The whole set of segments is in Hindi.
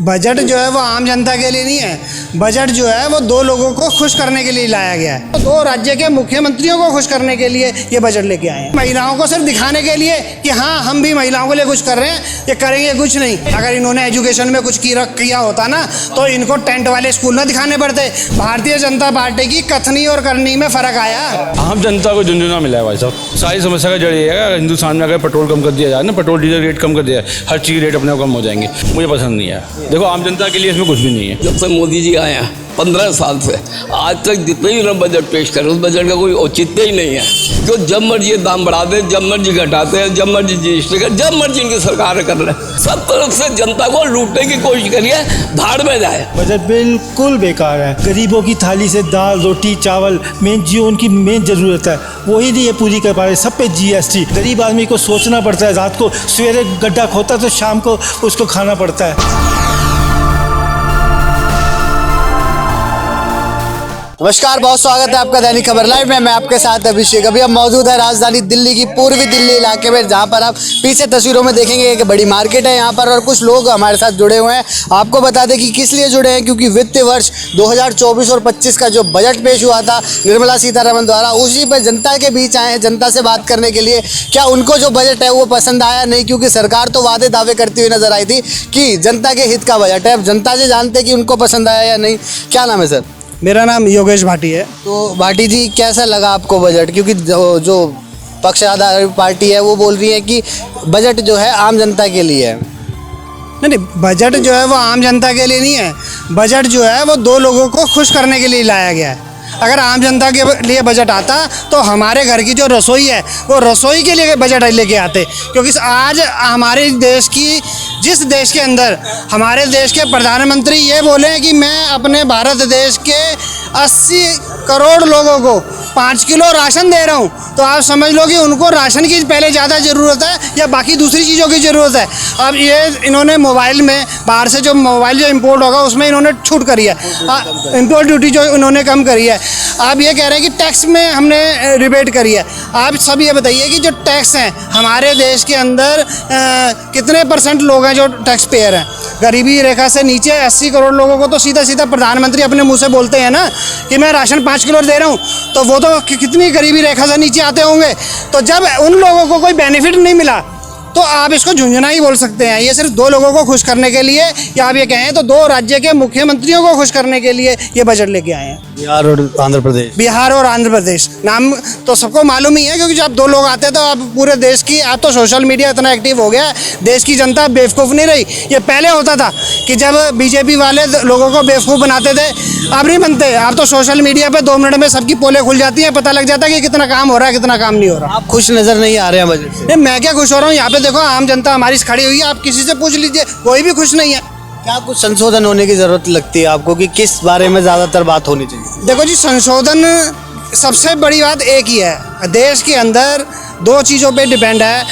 बजट जो है वो आम जनता के लिए नहीं है। बजट जो है वो दो लोगों को खुश करने के लिए लाया गया है। दो राज्य के मुख्यमंत्रियों को खुश करने के लिए ये बजट लेके आए हैं। महिलाओं को सिर्फ दिखाने के लिए कि हाँ हम भी महिलाओं के लिए कुछ कर रहे हैं, ये करेंगे कुछ नहीं। अगर इन्होंने एजुकेशन में कुछ किया होता ना तो इनको टेंट वाले स्कूल ना दिखाने पड़ते। भारतीय जनता पार्टी की कथनी और करनी में फर्क आया। आम जनता को झुंझुना मिला है भाई साहब। सारी समस्या का जड़ ये है, हिंदुस्तान में अगर पेट्रोल कम कर दिया जाए ना, पेट्रोल डीजल रेट कम कर दिया जाए, हर चीज़ रेट अपने आप कम हो जाएंगे। मुझे पसंद नहीं है। देखो आम जनता के लिए इसमें कुछ भी नहीं है। जब से मोदी जी आए हैं 15 साल से आज तक जितने भी उन्होंने बजट पेश करे उस बजट का कोई औचित्य ही नहीं है। जो जब मर्जी दाम बढ़ा दे, जब मर्जी घटाते हैं, जब मर्जी जीएसटी कर, जब मर्जी इनकी सरकार कर रहे हैं। सब तरफ से जनता को लूटने की कोशिश करिए, धाड़ में जाए। बजट बिल्कुल बेकार है। गरीबों की थाली से दाल रोटी चावल मेन जो उनकी मेन ज़रूरत है वही नहीं ये पूरी कर पा रहे। सब पे जीएसटी। गरीब आदमी को सोचना पड़ता है, रात को सवेरे गड्ढा खोता तो शाम को उसको खाना पड़ता है। नमस्कार, बहुत स्वागत है आपका दैनिक खबर लाइव में। मैं आपके साथ अभिषेक। अभी हम मौजूद है राजधानी दिल्ली की पूर्वी दिल्ली इलाके में, जहां पर आप पीछे तस्वीरों में देखेंगे एक बड़ी मार्केट है यहाँ पर और कुछ लोग हमारे साथ जुड़े हुए हैं। आपको बता दें कि किस लिए जुड़े हैं, क्योंकि वित्तीय वर्ष 2024 और 25 का जो बजट पेश हुआ था निर्मला सीतारमण द्वारा, उसी पर जनता के बीच आए हैं जनता से बात करने के लिए। क्या उनको जो बजट है वो पसंद आया नहीं, क्योंकि सरकार तो वादे दावे करती हुई नजर आई थी कि जनता के हित का बजट है। अब जनता से जानते हैं कि उनको पसंद आया या नहीं। क्या नाम है सर? मेरा नाम योगेश भाटी है। तो भाटी जी, कैसा लगा आपको बजट? क्योंकि जो पक्ष आधारित पार्टी है वो बोल रही है कि बजट जो है आम जनता के लिए है। नहीं, बजट जो है वो आम जनता के लिए नहीं है। बजट जो है वो दो लोगों को खुश करने के लिए लाया गया है। अगर आम जनता के लिए बजट आता तो हमारे घर की जो रसोई है वो रसोई के लिए बजट लेके आते। क्योंकि आज हमारे देश की जिस देश के अंदर हमारे देश के प्रधानमंत्री ये बोले हैं कि मैं अपने भारत देश के 80 करोड़ लोगों को 5 किलो राशन दे रहा हूँ, तो आप समझ लो कि उनको राशन की पहले ज़्यादा ज़रूरत है या बाकी दूसरी चीज़ों की ज़रूरत है। अब ये इन्होंने मोबाइल में बाहर से जो मोबाइल जो इम्पोर्ट होगा उसमें इन्होंने छूट करी है, इम्पोर्ट ड्यूटी जो इन्होंने कम करी है। आप ये कह रहे हैं कि टैक्स में हमने रिबेट करी है। आप सब ये बताइए कि जो टैक्स हैं हमारे देश के अंदर कितने % लोग हैं जो टैक्स पेयर हैं? गरीबी रेखा से नीचे 80 करोड़ लोगों को तो सीधा सीधा प्रधानमंत्री अपने मुंह से बोलते हैं ना कि मैं राशन 5 किलो दे रहा हूँ, तो वो तो कितनी गरीबी रेखा से नीचे आते होंगे। तो जब उन लोगों को कोई बेनिफिट नहीं मिला तो आप इसको झुंझुना ही बोल सकते हैं। ये सिर्फ दो लोगों को खुश करने के लिए, या आप ये कहें तो दो राज्य के मुख्यमंत्रियों को खुश करने के लिए ये बजट लेके आए हैं। बिहार और आंध्र प्रदेश। बिहार और आंध्र प्रदेश नाम तो सबको मालूम ही है, क्योंकि जब दो लोग आते हैं तो आप पूरे देश की, आप तो सोशल मीडिया इतना एक्टिव हो गया है, देश की जनता बेवकूफ़ नहीं रही। ये पहले होता था कि जब बीजेपी वाले लोगों को बेवकूफ़ बनाते थे, अब नहीं बनते। आप तो सोशल मीडिया पे 2 मिनट में सबकी पोलें खुल जाती हैं, पता लग जाता है कि कितना काम हो रहा है कितना काम नहीं हो रहा। आप खुश नजर नहीं आ रहे हैं बजट से? नहीं, मैं क्या खुश हो रहा हूँ? यहाँ पे देखो आम जनता हमारी खड़ी हुई है, आप किसी से पूछ लीजिए, कोई भी खुश नहीं है। क्या कुछ संशोधन होने की जरूरत लगती है आपको, कि किस बारे में ज़्यादातर बात होनी चाहिए? देखो जी, संशोधन सबसे बड़ी बात एक ही है। देश के अंदर 2 चीज़ों पे डिपेंड है।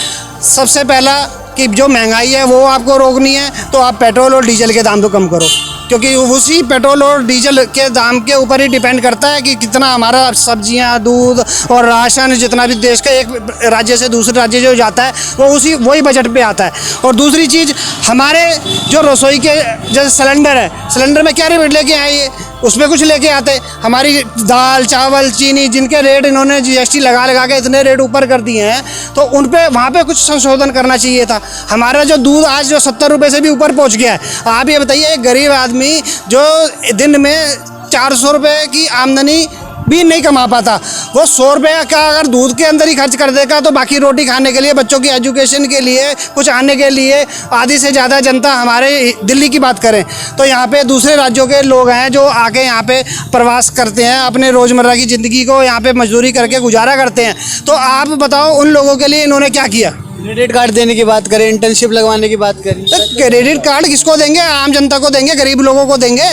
सबसे पहला कि जो महंगाई है वो आपको रोकनी है, तो आप पेट्रोल और डीजल के दाम तो कम करो, क्योंकि उसी पेट्रोल और डीजल के दाम के ऊपर ही डिपेंड करता है कि कितना हमारा सब्जियां, दूध और राशन जितना भी देश का एक राज्य से दूसरे राज्य जो जाता है वो वही बजट पे आता है। और दूसरी चीज़, हमारे जो रसोई के जैसे सिलेंडर है, सिलेंडर में क्या रेट लेके आए, उसमें कुछ लेके आते। हमारी दाल चावल चीनी जिनके रेट इन्होंने जीएसटी लगा के इतने रेट ऊपर कर दिए हैं, तो उन पे वहाँ पे कुछ संशोधन करना चाहिए था। हमारा जो दूध आज जो 70 रुपये से भी ऊपर पहुँच गया है। आप ये बताइए, एक गरीब आदमी जो दिन में 400 रुपये की आमदनी भी नहीं कमा पाता, वो 100 रुपये का अगर दूध के अंदर ही खर्च कर देगा तो बाकी रोटी खाने के लिए, बच्चों की एजुकेशन के लिए, कुछ आने के लिए, आधी से ज़्यादा जनता हमारे दिल्ली की बात करें तो यहाँ पे दूसरे राज्यों के लोग हैं जो आके यहाँ पे प्रवास करते हैं, अपने रोज़मर्रा की ज़िंदगी को यहाँ पे मजदूरी करके गुजारा करते हैं। तो आप बताओ उन लोगों के लिए इन्होंने क्या किया? क्रेडिट कार्ड देने की बात करें, इंटर्नशिप लगवाने की बात करें। क्रेडिट कार्ड किसको देंगे? आम जनता को देंगे, गरीब लोगों को देंगे।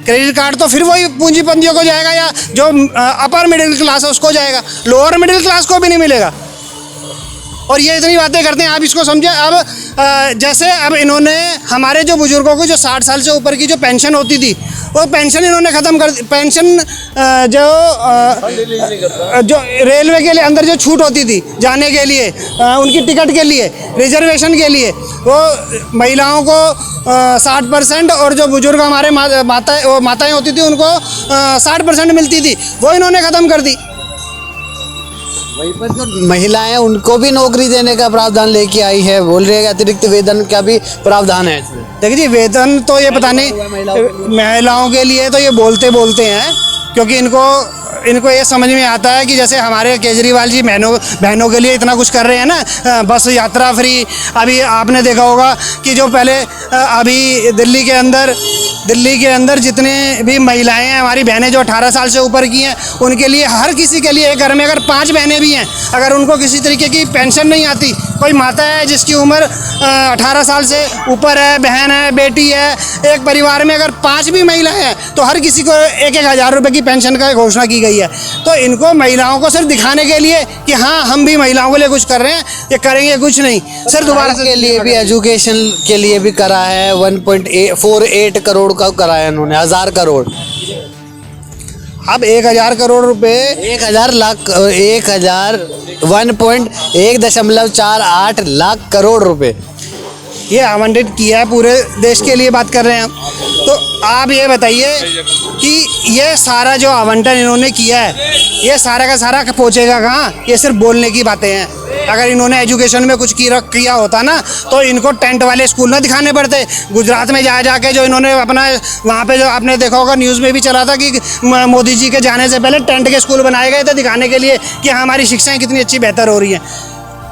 क्रेडिट कार्ड तो फिर वही पूंजीपतियों को जाएगा, या जो अपर मिडिल क्लास है उसको जाएगा, लोअर मिडिल क्लास को भी नहीं मिलेगा। और ये इतनी बातें करते हैं, आप इसको समझे। अब जैसे अब इन्होंने हमारे जो बुजुर्गों को जो 60 साल से ऊपर की जो पेंशन होती थी, वो पेंशन इन्होंने ख़त्म कर दी। पेंशन जो रेलवे के लिए अंदर जो छूट होती थी जाने के लिए, उनकी टिकट के लिए, रिजर्वेशन के लिए, वो महिलाओं को 60% और जो बुजुर्ग हमारे माताएं होती थी उनको 60% मिलती थी, वो इन्होंने ख़त्म कर दी। वहीं पर जो महिलाएं हैं उनको भी नौकरी देने का प्रावधान लेके आई है, बोल रहे हैं कि अतिरिक्त वेतन का भी प्रावधान है इसमें। देखिए जी, वेतन तो ये पता नहीं महिलाओं के लिए तो ये बोलते हैं, क्योंकि इनको ये समझ में आता है कि जैसे हमारे केजरीवाल जी बहनों के लिए इतना कुछ कर रहे हैं ना, बस यात्रा फ्री। अभी आपने देखा होगा कि जो पहले अभी दिल्ली के अंदर जितने भी महिलाएं हैं, हमारी बहनें जो 18 साल से ऊपर की हैं, उनके लिए हर किसी के लिए, एक घर में अगर 5 बहनें भी हैं, अगर उनको किसी तरीके की पेंशन नहीं आती, कोई माता है जिसकी उम्र 18 साल से ऊपर है, बहन है, बेटी है, एक परिवार में अगर 5 भी महिलाएं हैं तो हर किसी को 1-1 हज़ार रुपये की पेंशन का घोषणा की गई है। तो इनको महिलाओं को सिर्फ दिखाने के लिए कि हाँ हम भी महिलाओं के लिए कुछ कर रहे हैं, ये करेंगे कुछ नहीं, सिर्फ दोबारा के लिए भी, एजुकेशन के लिए भी करा है। 1.48 करोड़ का करा है इन्होंने, 1000 करोड़। अब 1000 करोड़ रुपए, 1.48 लाख करोड़ रुपए ये आवंटित किया है, पूरे देश के लिए बात कर रहे हैं हम। तो आप ये बताइए कि ये सारा जो आवंटन इन्होंने किया है, ये सारा का सारा पहुँचेगा कहाँ? ये सिर्फ बोलने की बातें हैं। अगर इन्होंने एजुकेशन में कुछ किया होता ना, तो इनको टेंट वाले स्कूल ना दिखाने पड़ते। गुजरात में जाके जो इन्होंने अपना, वहाँ पे जो आपने देखा होगा न्यूज़ में भी चला था कि मोदी जी के जाने से पहले टेंट के स्कूल बनाए गए थे दिखाने के लिए कि हमारी शिक्षाएं कितनी अच्छी बेहतर हो रही हैं।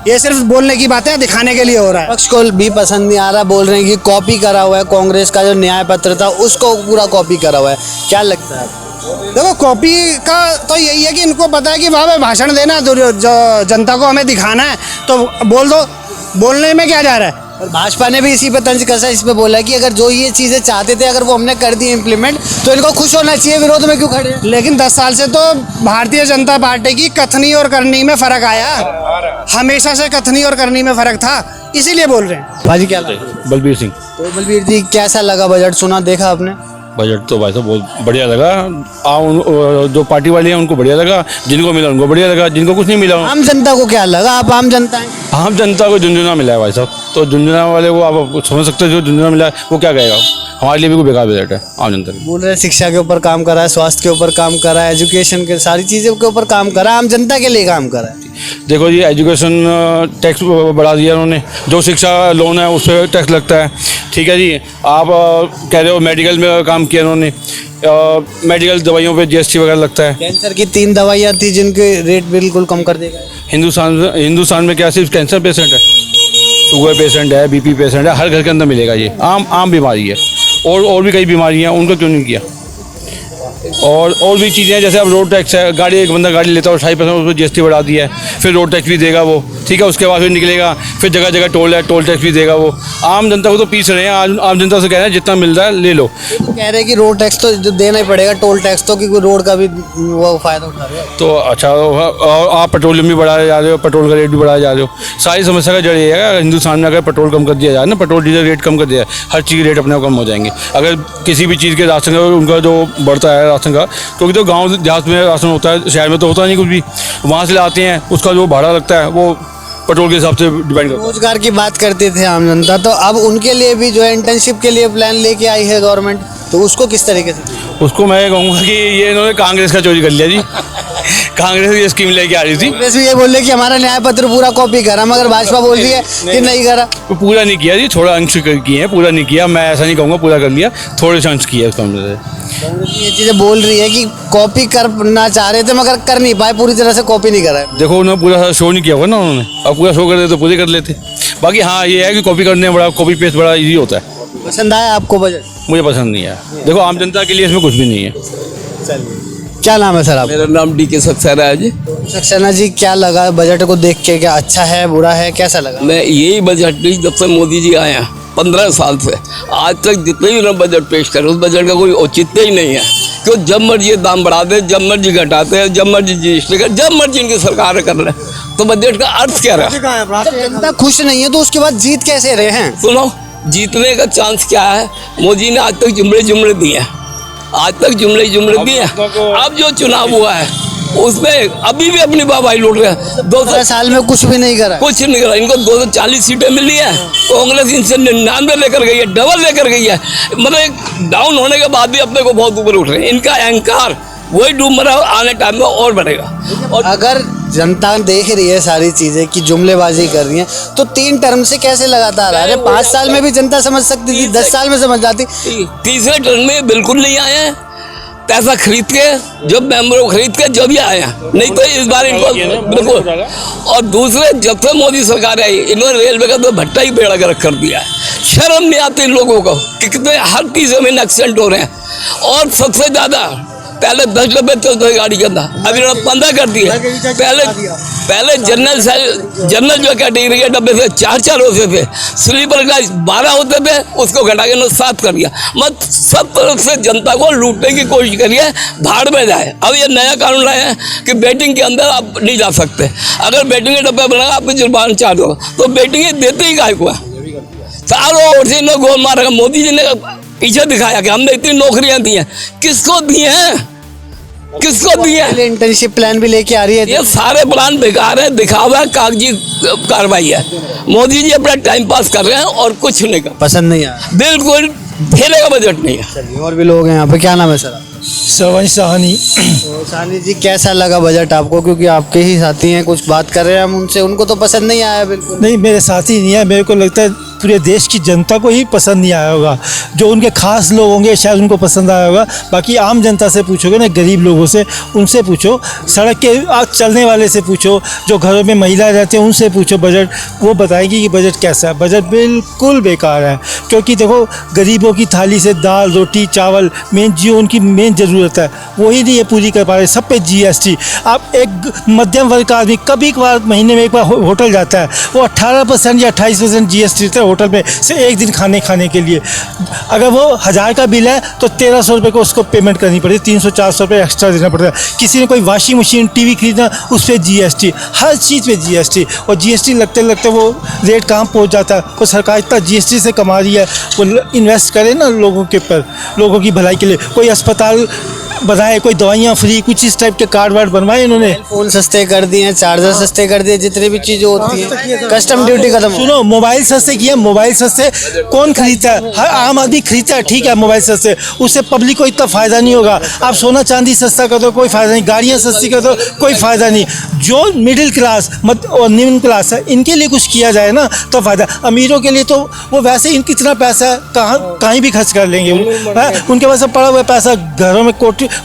ये सिर्फ बोलने की बातें दिखाने के लिए हो रहा है। पक्ष को भी पसंद नहीं आ रहा, बोल रहे हैं कि कॉपी करा हुआ है, कांग्रेस का जो न्याय पत्र था उसको पूरा कॉपी करा हुआ है। क्या लगता है? देखो, कॉपी का तो यही है कि इनको पता है कि वहाँ पे भाषण देना, जो जनता को हमें दिखाना है तो बोल दो, बोलने में क्या जा रहा है। और भाजपा ने भी इसी पे तंज कसा, इस पे बोला कि अगर जो ये चीज़ें चाहते थे अगर वो हमने कर दी इम्प्लीमेंट तो इनको खुश होना चाहिए, विरोध में क्यों खड़े हैं? लेकिन 10 साल से तो भारतीय जनता पार्टी की कथनी और करनी में फ़र्क आया, हमेशा से कथनी और करनी में फ़र्क था, इसीलिए बोल रहे हैं। भाजी क्या लगा? बलबीर सिंह। तो बलबीर जी, कैसा लगा बजट? सुना, देखा आपने? बजट तो भाई साहब बहुत बढ़िया लगा। जो पार्टी वाले हैं उनको बढ़िया लगा, जिनको मिला उनको बढ़िया लगा, जिनको कुछ नहीं मिला। आम जनता को क्या लगा? आप आम जनता हैं। आम जनता को झुंझुना मिला है भाई साहब, तो झुंझुना वाले को आप समझ सकते हो, जो झुंझुना मिला है वो क्या कहेगा। हमारे लिए भी कोई बेकार बजट है आम जनता के। बोल रहे हैं शिक्षा के ऊपर काम करा है, स्वास्थ्य के ऊपर काम करा है, एजुकेशन के सारी चीज़ों के ऊपर काम करा है, आम जनता के लिए काम करा है। देखो जी, एजुकेशन टैक्स बढ़ा दिया उन्होंने, जो शिक्षा लोन है उस पर टैक्स लगता है, ठीक है जी। आप कह रहे हो मेडिकल में काम किया उन्होंने, मेडिकल दवाइयों पे GST वगैरह लगता है। कैंसर की 3 दवाइयाँ थी जिनके रेट बिल्कुल कम कर देगा। हिंदुस्तान में क्या सिर्फ कैंसर पेशेंट है? शुगर पेशेंट है, BP पेशेंट है, हर घर के अंदर मिलेगा। ये आम बीमारी है, और भी कई बीमारियाँ हैं, उनको क्यों नहीं किया? और भी चीज़ें हैं, जैसे अब रोड टैक्स है, एक बंदा गाड़ी लेता है 28% उस पर GST बढ़ा दिया है, फिर रोड टैक्स भी देगा वो, ठीक है। उसके बाद फिर निकलेगा, फिर जगह जगह टोल है, टोल टैक्स भी देगा वो। आम जनता को तो पीस रहे हैं, आम जनता से कह रहे हैं जितना मिल रहा है ले लो। तो कह रहे हैं कि रोड टैक्स तो जो देना ही पड़ेगा, टोल टैक्स तो, क्योंकि रोड का भी वो फ़ायदा उठा रहे हैं। तो अच्छा, और आप पेट्रोलियम भी बढ़ाए जा रहे हो, पेट्रोल का रेट भी बढ़ाए जा रहे हो। सारी समस्या का जड़ ये है, हिंदुस्तान में अगर पेट्रोल कम कर दिया जाए ना, पेट्रोल डीजल रेट कम कर दिया जाए, हर चीज़ रेट अपने आप कम हो जाएंगे। अगर किसी भी चीज़ के राशन का उनका जो बढ़ता है राशन का, क्योंकि तो गाँव देहात में राशन होता है, शहर में तो होता नहीं कुछ भी, वहाँ से लाते हैं, उसका जो भाड़ा लगता है वो पेट्रोल के हिसाब से डिपेंड करता है। रोजगार की बात करते थे आम जनता, तो अब उनके लिए भी जो है इंटर्नशिप के लिए प्लान लेके आई है गवर्नमेंट, तो उसको किस तरीके से? उसको मैं कहूँगा कि ये इन्होंने कांग्रेस का चोरी कर लिया जी। कांग्रेस ये स्कीम लेके आ रही थी, कांग्रेस भी ये बोल रहे कि हमारा न्याय पत्र पूरा कॉपी करा, मगर भाजपा बोल रही है कि नहीं करा। तो पूरा नहीं किया जी, थोड़ा अंश किए हैं, पूरा नहीं किया। मैं ऐसा नहीं कहूँगा पूरा कर लिया, थोड़े से अंश किया कांग्रेस से। कांग्रेस ये चीज़ें बोल रही है कि कॉपी करना चाह रहे थे मगर कर नहीं पाए, पूरी तरह से कॉपी नहीं करा है। देखो, उन्होंने पूरा शो नहीं किया होगा ना उन्होंने, अब पूरा शो कर देते तो पूरे कर लेते। बाकी हाँ, ये है कि कॉपी करने में बड़ा, कॉपी पेस्ट बड़ा ईजी होता है। पसंद आया आपको बजट? मुझे पसंद नहीं आया। देखो, आम जनता के लिए इसमें कुछ भी नहीं है। क्या नाम है सर आप? मेरा नाम DK सक्सेना है जी। सक्सेना जी, क्या लगा बजट को देख के? क्या अच्छा है, बुरा है, कैसा लगा? मैं यही बजट नहीं, जब से मोदी जी आए हैं 15 साल से आज तक जितने भी ना बजट पेश करे, उस बजट का कोई औचित्य ही नहीं है। क्यों जब मर्जी ये दाम बढ़ा दे, जब मर्जी घटाते हैं, जब मर्जी जीएसटी कर, जब मर्जी इनकी सरकार कर रहे हैं, तो बजट का अर्थ क्या रहा? जनता खुश नहीं है तो उसके बाद जीत कैसे रहे हैं? सुनो, जीतने का चांस क्या है? मोदी ने आज तक जुमले दिए हैं, आज तक जुमले दिए हैं। अब जो चुनाव हुआ है उसमें अभी भी अपनी वाहवाही लूट रहे हैं। 2 साल में कुछ भी नहीं करा। कुछ नहीं करा। इनको 240 सीटें मिली है, कांग्रेस इनसे 99 लेकर गई है, डबल लेकर गई है। मतलब एक डाउन होने के बाद भी अपने को बहुत ऊपर उठ रहे हैं। इनका अहंकार वही डूब रहा है, आने टाइम में और बढ़ेगा। और अगर जनता देख रही है सारी चीजें कि जुमलेबाजी कर रही है तो 3 टर्म से कैसे लगातार आ रहे? 5 साल में भी जनता समझ सकती थी, 10 साल में समझ जाती। तीसरे टर्म में बिल्कुल नहीं आए हैं। पैसा खरीद के जब मेंबर को खरीद के जब ये आए हैं, नहीं तो इस बार इनको बिल्कुल। और दूसरे, जब से मोदी सरकार आई इन्होंने रेलवे का तो भट्टा ही बेड़ा गर्क कर दिया है। शर्म नहीं आती इन लोगों को कि कितने हर तीसरे महीने एक्सीडेंट हो रहे हैं। और सबसे ज्यादा पहले 10 डब्बे चलते थे गाड़ी के अंदर, अभी इन्होंने 15 कर दिए। पहले जनरल जो कैटेगरी के डब्बे से 4 होते थे, स्लीपर क्लास 12 होते थे, उसको घटा के इन्होंने 7 कर दिया। मत सब तरफ से जनता को लूटने की कोशिश करिए, भाड़ में जाए। अब ये नया कानून लाए हैं कि बेटिंग के अंदर आप नहीं जा सकते। अगर बेटिंग के डब्बे बना आपको जुर्माना चार्ज होगा, तो बेटिंग देते ही गायब हुआ। सारों ओर से इन्होंने गोल मारा। मोदी जी ने पीछे दिखाया कि हमने इतनी नौकरियां दी हैं। किसको दी हैं? किसको दी है? इंटर्नशिप प्लान भी लेके आ रही है। ये सारे प्लान बेकार है, दिखावा है, कागजी कार्रवाई है। मोदी जी अपना टाइम पास कर रहे हैं और कुछ नहीं कर। पसंद नहीं आया, बिल्कुल खेले का बजट नहीं है। चलिए, और भी लोग हैं यहाँ पे। क्या नाम है सर आपका? श्रवण साहनी। तो सानी जी, कैसा लगा बजट आपको? क्योंकि आपके ही साथी हैं, कुछ बात कर रहे हैं हम उनसे, उनको तो पसंद नहीं आया बिल्कुल। नहीं, मेरे साथी नहीं है, मेरे को लगता है पूरे देश की जनता को ही पसंद नहीं आया होगा। जो उनके खास लोग होंगे शायद उनको पसंद आया होगा। बाकी आम जनता से पूछोगे ना, गरीब लोगों से, उनसे पूछो, सड़क के चलने वाले से पूछो, जो घरों में महिलाएं रहती हैं उनसे पूछो बजट, वो बताएंगी कि बजट कैसा है। बजट बिल्कुल बेकार है। क्योंकि देखो, गरीबों की थाली से दाल रोटी चावल जो उनकी मेन ज़रूरत है वही नहीं ये पूरी कर पा रहे। सब पे जीएसटी। आप एक मध्यम वर्ग का आदमी कभी कभार महीने में एक बार होटल जाता है, वो 18% या 28% जीएसटी देता है होटल में से एक दिन खाने के लिए। अगर वो 1000 का बिल है तो 1300 रुपये को उसको पेमेंट करनी पड़ती है, 300-400 रुपये एक्स्ट्रा देना पड़ता है। किसी ने कोई वॉशिंग मशीन टीवी खरीदना, उस पर जीएसटी, हर चीज़ पे जीएसटी। और जीएसटी लगते लगते वो रेट कहाँ पहुँच जाता है। वो सरकार इतना जीएसटी से कमा रही है, वो इन्वेस्ट करे ना लोगों के ऊपर, लोगों की भलाई के लिए। कोई अस्पताल बनाए, कोई दवाइयाँ फ्री, कुछ इस टाइप के कार्ड वार्ड बनवाए इन्होंने। फोन सस्ते कर दिए हैं, चार्जर सस्ते कर दिए, जितनी भी चीज़ें होती हैं, कस्टम ड्यूटी खत्म। सुनो, मोबाइल सस्ते किए। मोबाइल सस्ते कौन खरीदता है? हर आम आदमी खरीदता है, ठीक है, मोबाइल सस्ते, उससे पब्लिक को इतना फ़ायदा नहीं होगा। आप सोना चांदी सस्ता कर दो, कोई फ़ायदा नहीं। गाड़ियाँ सस्ती कर दो, कोई फ़ायदा नहीं। जो मिडिल क्लास और निम्न क्लास है, इनके लिए कुछ किया जाए ना तो फ़ायदा। अमीरों के लिए तो वो वैसे ही कितना पैसा कहीं भी खर्च कर लेंगे। उनके पास पड़ा हुआ पैसा घरों में,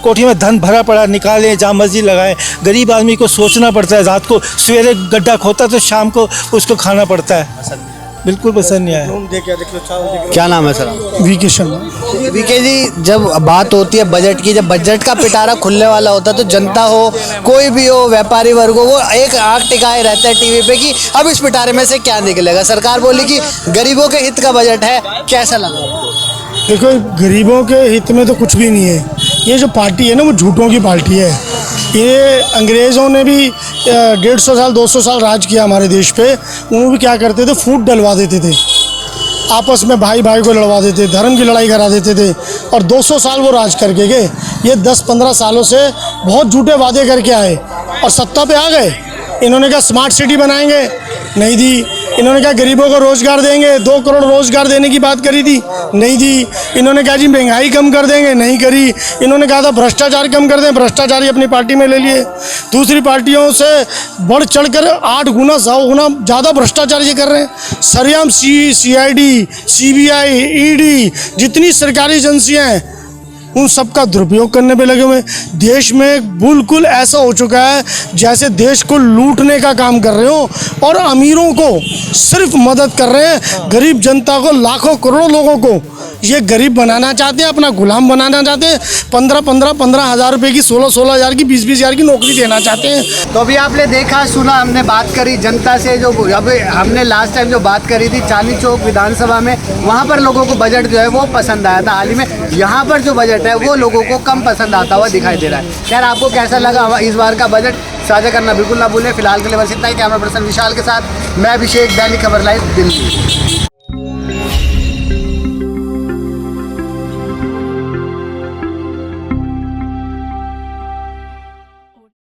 कोठी में धन भरा पड़ा, निकालें जहाँ मर्जी लगाएं। गरीब आदमी को सोचना पड़ता है। रात को सवेरे गड्ढा खोता तो शाम को उसको खाना पड़ता है। बिल्कुल पसंद नहीं आया। क्या नाम है सर? वीके शर्मा। वीके जी, जब बात होती है बजट की, जब बजट का पिटारा खुलने वाला होता है तो जनता हो, कोई भी हो, व्यापारी वर्ग हो, वो एक आंख टिकाए रहता है टीवी पे कि अब इस पिटारे में से क्या निकलेगा। सरकार बोली कि गरीबों के हित का बजट है, कैसा लगा? देखो, गरीबों के हित में तो कुछ भी नहीं है। ये जो पार्टी है ना, वो झूठों की पार्टी है। ये अंग्रेज़ों ने भी 150 साल 200 साल राज किया हमारे देश पे। वो भी क्या करते थे, फूट डलवा देते थे, आपस में भाई भाई को लड़वा देते, धर्म की लड़ाई करा देते थे। और 200 साल वो राज करके गए। ये 10-15 सालों से बहुत झूठे वादे करके आए और सत्ता पे आ गए। इन्होंने कहा स्मार्ट सिटी बनाएंगे, नहीं दी। इन्होंने कहा गरीबों को रोज़गार देंगे, 2 करोड़ रोज़गार देने की बात करी थी, नहीं दी। इन्होंने कहा जी महंगाई कम कर देंगे, नहीं करी। इन्होंने कहा था भ्रष्टाचार कम कर दें, भ्रष्टाचार ही अपनी पार्टी में ले लिए। दूसरी पार्टियों से बढ़ चढ़कर 8 गुना 100 गुना ज़्यादा भ्रष्टाचार ये कर रहे हैं। सरेआम CID, CBI, ED, जितनी सरकारी एजेंसियाँ हैं उन सब का दुरुपयोग करने पे लगे हुए। देश में बिल्कुल ऐसा हो चुका है जैसे देश को लूटने का काम कर रहे हो और अमीरों को सिर्फ मदद कर रहे हैं। गरीब जनता को, लाखों करोड़ों लोगों को ये गरीब बनाना चाहते हैं, अपना गुलाम बनाना चाहते हैं। 15 हज़ार रुपये की 16 हज़ार की 20 हज़ार की नौकरी देना चाहते हैं। तो अभी आपने देखा सुना, हमने बात करी जनता से, जो अभी हमने लास्ट टाइम जो बात करी थी चांदनी चौक विधानसभा में, वहाँ पर लोगों को बजट जो है वो पसंद आया था। हाल ही में यहाँ पर जो बजट है वो लोगों को कम पसंद आता हुआ दिखाई दे रहा है। खैर, आपको कैसा लगा इस बार का बजट, साझा करना बिल्कुल ना भूलें। फिलहाल के लिए बस इतना ही। कैमरा पर्सन विशाल के साथ मैं अभिषेक, दैनिक खबर लाइव, दिल्ली।